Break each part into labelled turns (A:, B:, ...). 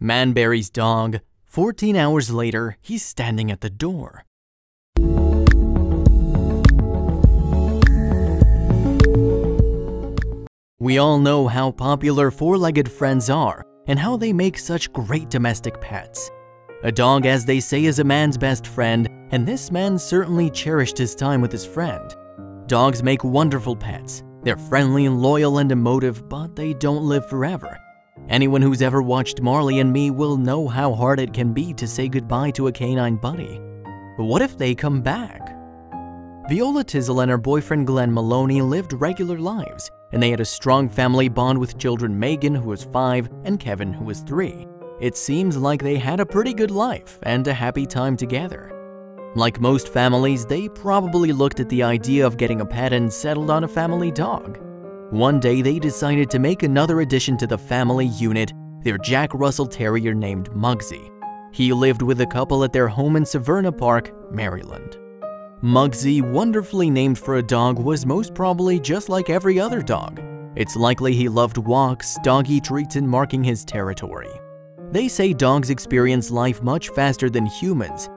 A: Man buries dog. 14 hours later, he's standing at the door. We all know how popular four-legged friends are and how they make such great domestic pets. A dog, as they say, is a man's best friend, and this man certainly cherished his time with his friend. Dogs make wonderful pets. They're friendly and loyal and emotive, but they don't live forever. Anyone who's ever watched Marley and Me will know how hard it can be to say goodbye to a canine buddy. But what if they come back? Viola Tizzle and her boyfriend Glenn Maloney lived regular lives, and they had a strong family bond with children Megan, who was 5, and Kevin, who was 3. It seems like they had a pretty good life and a happy time together. Like most families, they probably looked at the idea of getting a pet and settled on a family dog. One day, they decided to make another addition to the family unit, their Jack Russell Terrier named Muggsy. He lived with the couple at their home in Severna Park, Maryland. Muggsy, wonderfully named for a dog, was most probably just like every other dog. It's likely he loved walks, doggy treats, and marking his territory. They say dogs experience life much faster than humans,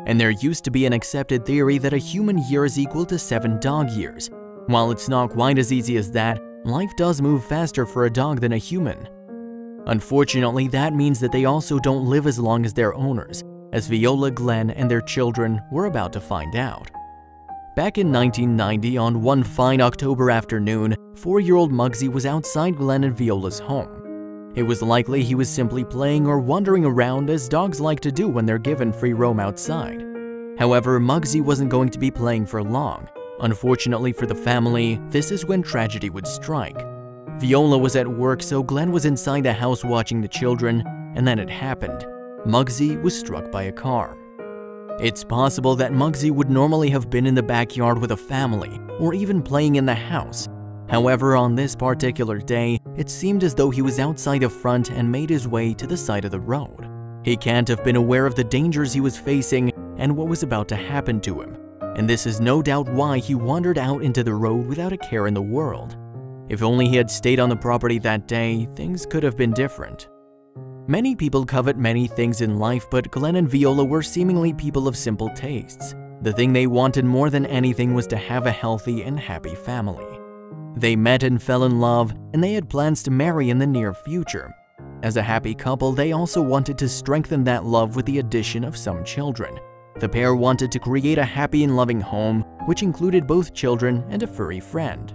A: and there used to be an accepted theory that a human year is equal to 7 dog years. While it's not quite as easy as that, life does move faster for a dog than a human. Unfortunately, that means that they also don't live as long as their owners, as Viola, Glenn, and their children were about to find out. Back in 1990, on one fine October afternoon, 4-year-old Muggsy was outside Glenn and Viola's home. It was likely he was simply playing or wandering around, as dogs like to do when they're given free roam outside. However, Muggsy wasn't going to be playing for long. Unfortunately for the family, this is when tragedy would strike. Viola was at work, so Glenn was inside the house watching the children, and then it happened. Muggsy was struck by a car. It's possible that Muggsy would normally have been in the backyard with a family, or even playing in the house. However, on this particular day, it seemed as though he was outside the front and made his way to the side of the road. He can't have been aware of the dangers he was facing and what was about to happen to him, and this is no doubt why he wandered out into the road without a care in the world. If only he had stayed on the property that day, things could have been different. Many people covet many things in life, but Glenn and Viola were seemingly people of simple tastes. The thing they wanted more than anything was to have a healthy and happy family. They met and fell in love, and they had plans to marry in the near future. As a happy couple, they also wanted to strengthen that love with the addition of some children. The pair wanted to create a happy and loving home, which included both children and a furry friend.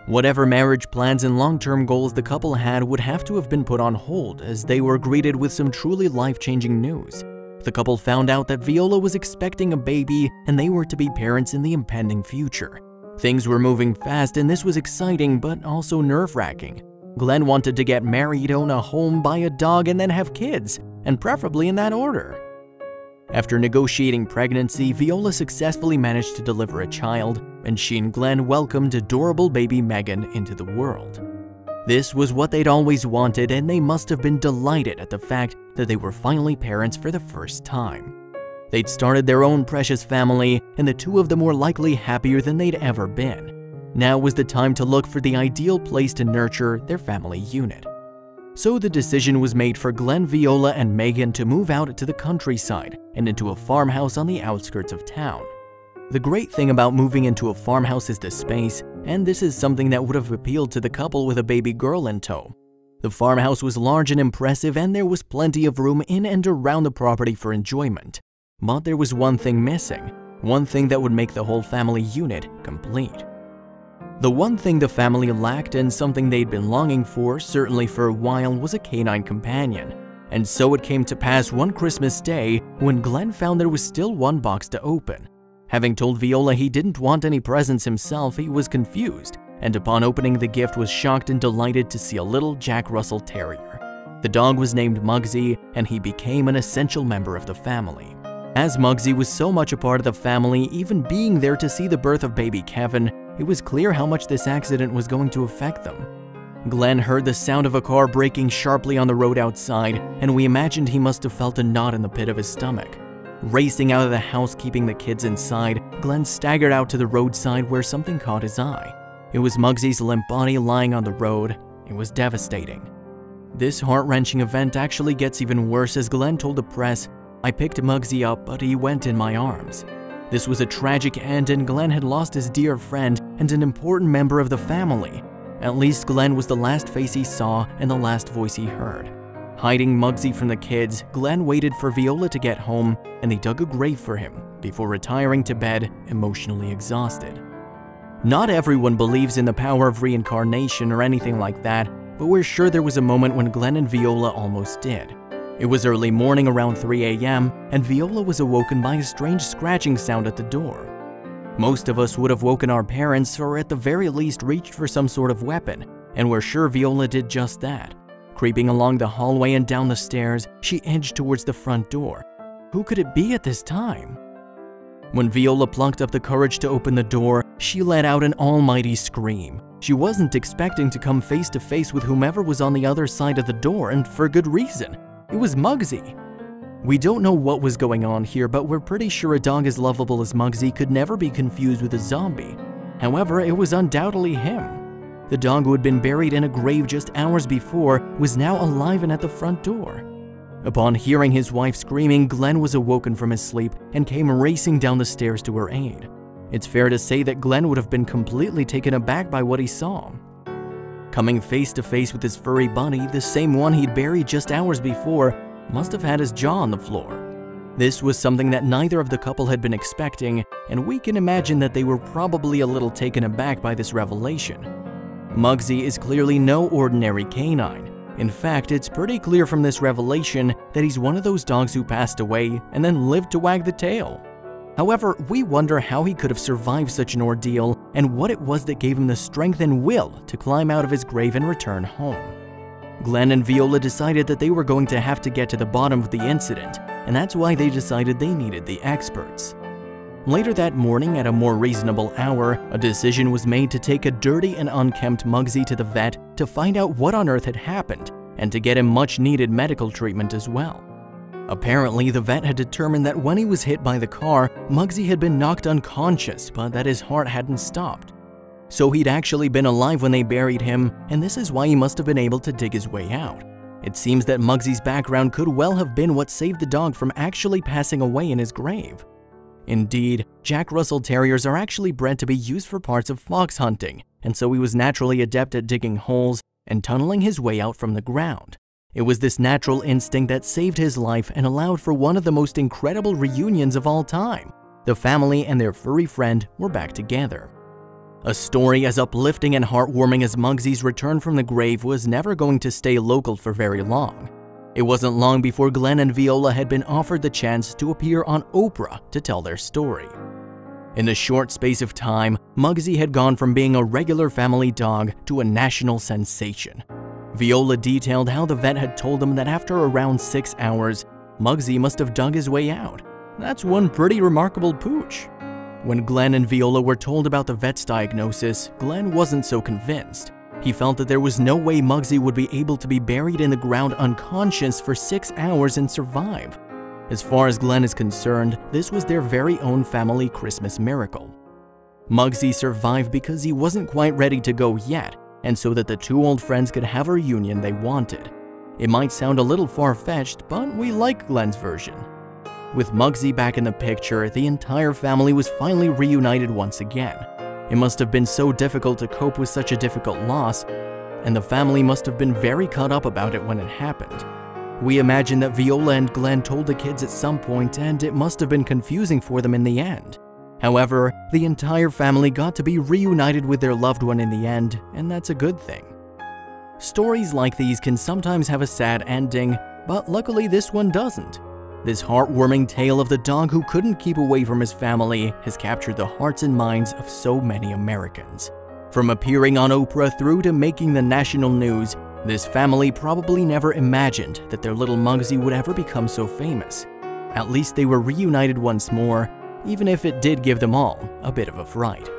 A: Whatever marriage plans and long-term goals the couple had would have to have been put on hold, as they were greeted with some truly life-changing news. The couple found out that Viola was expecting a baby and they were to be parents in the impending future. Things were moving fast, and this was exciting but also nerve-wracking. Glenn wanted to get married, own a home, buy a dog, and then have kids, and preferably in that order. After negotiating pregnancy, Viola successfully managed to deliver a child, and she and Glenn welcomed adorable baby Megan into the world. This was what they'd always wanted, and they must have been delighted at the fact that they were finally parents for the first time. They'd started their own precious family, and the two of them were likely happier than they'd ever been. Now was the time to look for the ideal place to nurture their family unit. So the decision was made for Glenn, Viola, and Megan to move out to the countryside and into a farmhouse on the outskirts of town. The great thing about moving into a farmhouse is the space, and this is something that would have appealed to the couple with a baby girl in tow. The farmhouse was large and impressive, and there was plenty of room in and around the property for enjoyment. But there was one thing missing, one thing that would make the whole family unit complete. The one thing the family lacked, and something they'd been longing for, certainly for a while, was a canine companion. And so it came to pass one Christmas day when Glenn found there was still one box to open. Having told Viola he didn't want any presents himself, he was confused, and upon opening the gift was shocked and delighted to see a little Jack Russell Terrier. The dog was named Muggsy, and he became an essential member of the family. As Muggsy was so much a part of the family, even being there to see the birth of baby Kevin, it was clear how much this accident was going to affect them. Glenn heard the sound of a car braking sharply on the road outside, and we imagined he must have felt a knot in the pit of his stomach. Racing out of the house, keeping the kids inside, Glenn staggered out to the roadside where something caught his eye. It was Muggsy's limp body lying on the road. It was devastating. This heart-wrenching event actually gets even worse as Glenn told the press, "I picked Muggsy up, but he went in my arms." This was a tragic end, and Glenn had lost his dear friend and an important member of the family. At least Glenn was the last face he saw and the last voice he heard. Hiding Muggsy from the kids, Glenn waited for Viola to get home, and they dug a grave for him before retiring to bed, emotionally exhausted. Not everyone believes in the power of reincarnation or anything like that, but we're sure there was a moment when Glenn and Viola almost did. It was early morning around 3 a.m., and Viola was awoken by a strange scratching sound at the door. Most of us would have woken our parents or at the very least reached for some sort of weapon, and we're sure Viola did just that. Creeping along the hallway and down the stairs, she edged towards the front door. Who could it be at this time? When Viola plucked up the courage to open the door, she let out an almighty scream. She wasn't expecting to come face to face with whomever was on the other side of the door, and for good reason. It was Muggsy. We don't know what was going on here, but we're pretty sure a dog as lovable as Muggsy could never be confused with a zombie. However, it was undoubtedly him. The dog who had been buried in a grave just hours before was now alive and at the front door. Upon hearing his wife screaming, Glenn was awoken from his sleep and came racing down the stairs to her aid. It's fair to say that Glenn would have been completely taken aback by what he saw. Coming face to face with his furry buddy, the same one he'd buried just hours before, must have had his jaw on the floor. This was something that neither of the couple had been expecting, and we can imagine that they were probably a little taken aback by this revelation. Muggsy is clearly no ordinary canine. In fact, it's pretty clear from this revelation that he's one of those dogs who passed away and then lived to wag the tail. However, we wonder how he could have survived such an ordeal and what it was that gave him the strength and will to climb out of his grave and return home. Glenn and Viola decided that they were going to have to get to the bottom of the incident, and that's why they decided they needed the experts. Later that morning, at a more reasonable hour, a decision was made to take a dirty and unkempt Muggsy to the vet to find out what on earth had happened and to get him much-needed medical treatment as well. Apparently, the vet had determined that when he was hit by the car, Muggsy had been knocked unconscious, but that his heart hadn't stopped. So he'd actually been alive when they buried him, and this is why he must have been able to dig his way out. It seems that Muggsy's background could well have been what saved the dog from actually passing away in his grave. Indeed, Jack Russell Terriers are actually bred to be used for parts of fox hunting, and so he was naturally adept at digging holes and tunneling his way out from the ground. It was this natural instinct that saved his life and allowed for one of the most incredible reunions of all time. The family and their furry friend were back together. A story as uplifting and heartwarming as Muggsy's return from the grave was never going to stay local for very long. It wasn't long before Glenn and Viola had been offered the chance to appear on Oprah to tell their story. In the short space of time, Muggsy had gone from being a regular family dog to a national sensation. Viola detailed how the vet had told them that after around 6 hours, Muggsy must have dug his way out. That's one pretty remarkable pooch. When Glenn and Viola were told about the vet's diagnosis, Glenn wasn't so convinced. He felt that there was no way Muggsy would be able to be buried in the ground unconscious for 6 hours and survive. As far as Glenn is concerned, this was their very own family Christmas miracle. Muggsy survived because he wasn't quite ready to go yet, and so that the two old friends could have a reunion they wanted. It might sound a little far-fetched, but we like Glenn's version. With Muggsy back in the picture, the entire family was finally reunited once again. It must have been so difficult to cope with such a difficult loss, and the family must have been very cut up about it when it happened. We imagine that Viola and Glenn told the kids at some point, and it must have been confusing for them in the end. However, the entire family got to be reunited with their loved one in the end, and that's a good thing. Stories like these can sometimes have a sad ending, but luckily this one doesn't. This heartwarming tale of the dog who couldn't keep away from his family has captured the hearts and minds of so many Americans. From appearing on Oprah through to making the national news, this family probably never imagined that their little Muggsy would ever become so famous. At least they were reunited once more, even if it did give them all a bit of a fright.